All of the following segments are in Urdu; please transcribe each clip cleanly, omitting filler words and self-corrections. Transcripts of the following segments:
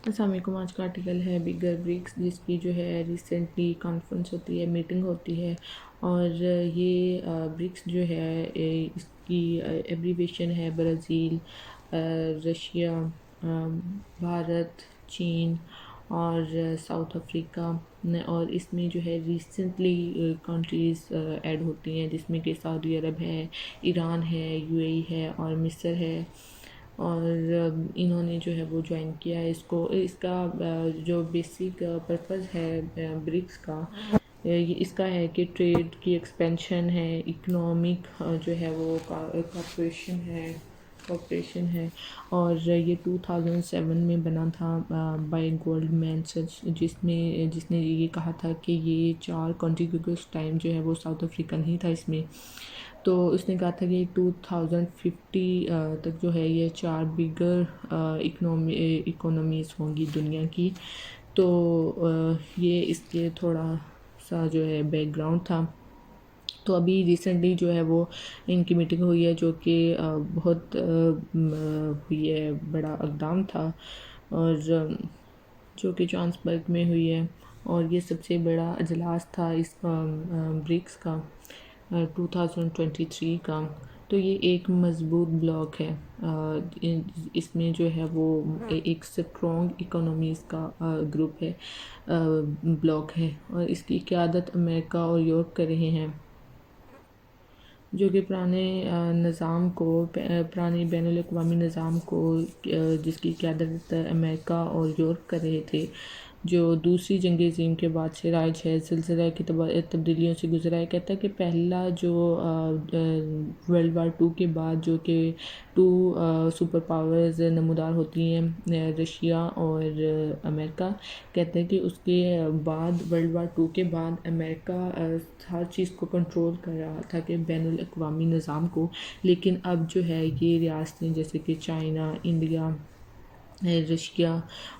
السلام علیکم۔ آج کا آرٹیکل ہے بگر برکس، جس کی جو ہے ریسنٹلی کانفرنس ہوتی ہے، میٹنگ ہوتی ہے، اور یہ برکس جو ہے اس کی ایبریویشن ہے برازیل، رشیا، بھارت، چین اور ساؤتھ افریقہ، اور اس میں جو ہے ریسنٹلی کنٹریز ایڈ ہوتی ہیں، جس میں کہ سعودی عرب ہے، ایران ہے، یو اے ای ہے اور مصر ہے، اور انہوں نے جو ہے وہ جوائن کیا ہے اس کو۔ اس کا جو بیسک پرپز ہے برکس کا، یہ اس کا ہے کہ ٹریڈ کی ایکسپینشن ہے، اکنامک جو ہے وہ کوپریشن ہے، اور یہ 2007 میں بنا تھا بائی گولڈ مین سچ، جس نے یہ کہا تھا کہ یہ 4 کنٹری، کیونکہ اس ٹائم جو ہے وہ ساؤتھ افریقہ نہیں تھا اس میں، تو اس نے کہا تھا کہ 2050 تک جو ہے یہ 4 بگر اکانومیز ہوں گی دنیا کی۔ تو یہ اس کے تھوڑا سا جو ہے بیک گراؤنڈ تھا۔ تو ابھی ریسنٹلی جو ہے وہ ان کی میٹنگ ہوئی ہے، جو کہ بہت ہوئی ہے، بڑا اقدام تھا، اور جو کہ جانسبرگ میں ہوئی ہے، اور یہ سب سے بڑا اجلاس تھا اس برکس کا 2023 کا۔ تو یہ ایک مضبوط بلاک ہے، اس میں جو ہے وہ ایک سٹرونگ اکانومیز کا گروپ ہے، بلاک ہے، اور اس کی قیادت امریکہ اور یورپ کر رہے ہیں، جو کہ پرانے بین الاقوامی نظام کو جس کی قیادت امریکہ اور یورپ کر رہے تھے، جو دوسری جنگ عظیم کے بعد سے رائج ہے، سلسلہ کی تبدیلیوں سے گزرا ہے۔ کہتا ہے کہ پہلا جو ورلڈ وار 2 کے بعد جو کہ 2 سپر پاورز نمودار ہوتی ہیں، رشیا اور امریکہ، کہتے ہیں کہ اس کے بعد ورلڈ وار 2 کے بعد امریکہ ہر چیز کو کنٹرول کر رہا تھا کہ بین الاقوامی نظام کو، لیکن اب جو ہے یہ ریاستیں جیسے کہ چائنا، انڈیا، رشیا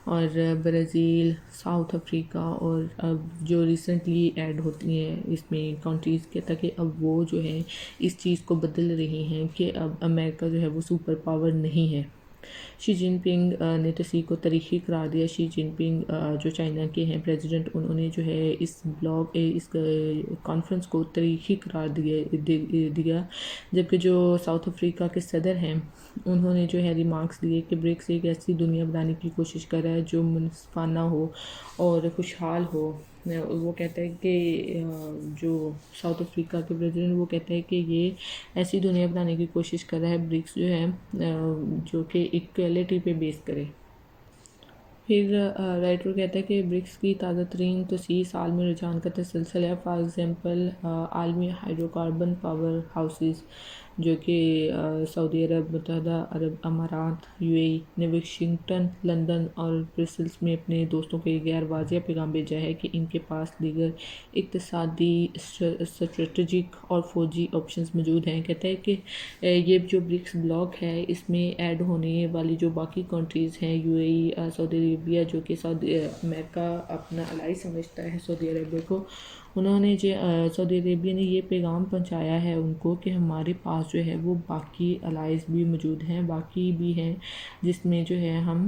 اور برازیل، ساؤتھ افریقہ، اور اب جو ریسنٹلی ایڈ ہوتی ہیں اس میں کنٹریز، کہتا کہ اب وہ جو ہے اس چیز کو بدل رہی ہیں کہ اب امریکہ جو ہے وہ سپر پاور نہیں ہے۔ شی جن پنگ نے تصحیح کو تاریخی قرار دیا۔ شی جن پنگ جو چائنا کے ہیں پریزیڈنٹ، انہوں نے جو ہے اس کانفرنس کو تاریخی قرار دیا، جبکہ جو ساؤتھ افریقہ کے صدر ہیں، انہوں نے جو ہے ریمارکس دیے کہ برکس ایک ایسی دنیا بنانے کی کوشش کر رہا ہے جو منصفانہ ہو اور خوشحال ہو۔ وہ کہتا ہے کہ جو ساؤتھ افریقہ کے پریزیڈنٹ، وہ کہتا ہے کہ یہ ایسی دنیا بنانے کی کوشش کر رہا ہے برکس جو ہے، جو کہ ایکویلٹی پہ بیس کرے۔ پھر رائٹر کہتا ہے کہ برکس کی تازہ ترین تسیس عالمی رجحان کا تسلسل ہے۔ فار ایگزامپل، عالمی ہائیڈرو کاربن پاور ہاؤسز، جو کہ سعودی عرب، متحدہ عرب امارات، یو اے ای نے واشنگٹن، لندن اور برسلز میں اپنے دوستوں کو یہ غیر واضح پیغام بھیجا ہے کہ ان کے پاس دیگر اقتصادی، اسٹریٹجک اور فوجی آپشنز موجود ہیں۔ کہتا ہے کہ یہ جو برکس بلاک ہے، اس میں ایڈ ہونے والی جو باقی کنٹریز ہیں، یو اے ای، سعودی عربیہ، جو کہ امریکہ اپنا الائی سمجھتا ہے سعودی عربیہ کو، انہوں نے سعودی عربیہ نے یہ پیغام پہنچایا ہے ان کو کہ ہمارے پاس جو ہے وہ باقی الائز بھی موجود ہیں، باقی بھی ہیں، جس میں جو ہے ہم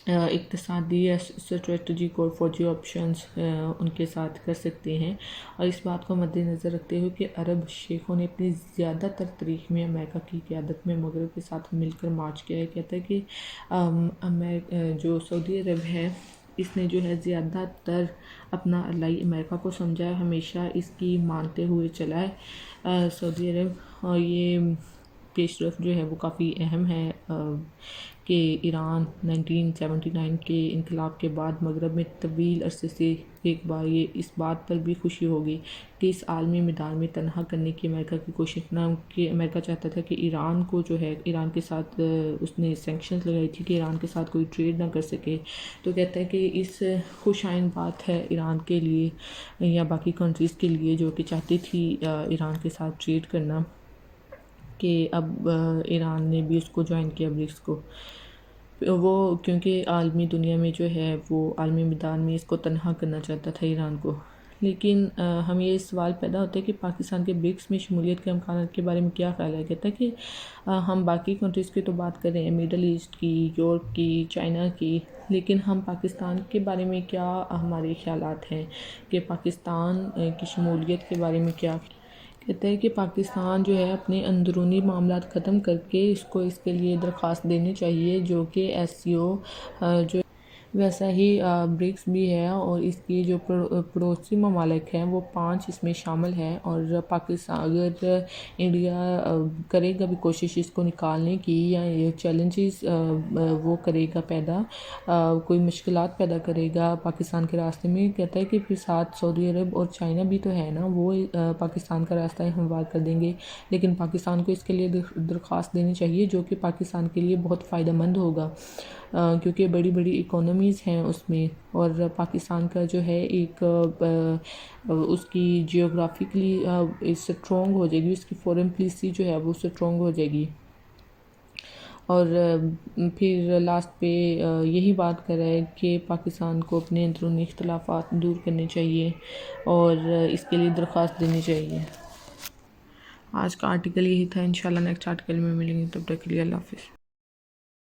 اقتصادی، اسٹریٹجک اور فوجی آپشنز ان کے ساتھ کر سکتے ہیں۔ اور اس بات کو مد نظر رکھتے ہوئے کہ عرب شیخوں نے اپنی زیادہ تر تاریخ میں امریکہ کی قیادت میں مغرب کے ساتھ مل کر مارچ کیا ہے، کہتا ہے کہ جو سعودی عرب ہے، اس نے جو ہے زیادہ تر اپنا الائی امریکہ کو سمجھا ہے، ہمیشہ اس کی مانتے ہوئے چلا ہے سعودی عرب۔ اور یہ پیش رفت جو ہے وہ کافی اہم ہے کہ ایران 1979 کے انقلاب کے بعد مغرب میں طویل عرصے سے ایک بار یہ اس بات پر بھی خوشی ہوگی کہ اس عالمی میدان میں تنہا کرنے کی امریکہ کی کوشش نہ، کہ امریکہ چاہتا تھا کہ ایران کو جو ہے، ایران کے ساتھ اس نے سینکشنز لگائی تھی کہ ایران کے ساتھ کوئی ٹریڈ نہ کر سکے۔ تو کہتا ہے کہ اس خوش آئند بات ہے ایران کے لیے یا باقی کنٹریز کے لیے جو کہ چاہتی تھی ایران کے ساتھ ٹریڈ کرنا، کہ اب ایران نے بھی اس کو جوائن کیا برکس کو، وہ کیونکہ عالمی دنیا میں جو ہے وہ عالمی میدان میں اس کو تنہا کرنا چاہتا تھا ایران کو۔ لیکن ہم یہ سوال پیدا ہوتا ہے کہ پاکستان کے برکس میں شمولیت کے امکانات کے بارے میں کیا خیال ہے؟ کہتا ہے کہ ہم باقی کنٹریز کی تو بات کر رہے ہیں، میڈل ایسٹ کی، یورپ کی، چائنا کی، لیکن ہم پاکستان کے بارے میں کیا ہمارے خیالات ہیں کہ پاکستان کی شمولیت کے بارے میں کیا؟ کہتا ہے کہ پاکستان جو ہے اپنے اندرونی معاملات ختم کر کے اس کے لیے درخواست دینی چاہیے، جو کہ SCO جو ویسا ہی برکس بھی ہے، اور اس کی جو پڑوسی ممالک ہیں وہ 5 اس میں شامل ہیں، اور پاکستان اگر انڈیا کرے گا بھی کوشش اس کو نکالنے کی، یا یہ چیلنجز وہ کرے گا پیدا، کوئی مشکلات پیدا کرے گا پاکستان کے راستے میں، کہتا ہے کہ پھر ساتھ سعودی عرب اور چائنا بھی تو ہے نا، وہ پاکستان کا راستہ ہموار کر دیں گے، لیکن پاکستان کو اس کے لیے درخواست دینی چاہیے، جو کہ پاکستان کے لیے بہت فائدہ مند ہوگا، کیونکہ بڑی بڑی اکانومیز ہیں اس میں، اور پاکستان کا جو ہے ایک اس کی جیوگرافکلی اسٹرونگ ہو جائے گی، اس کی فورن پالیسی جو ہے وہ اسٹرونگ ہو جائے گی۔ اور پھر لاسٹ پہ یہی بات کر رہا ہے کہ پاکستان کو اپنے اندرونی اختلافات دور کرنے چاہیے اور اس کے لیے درخواست دینی چاہیے۔ آج کا آرٹیکل یہی تھا، انشاءاللہ نیکسٹ آرٹیکل میں ملیں گے، تب تک کے لیے اللہ حافظ۔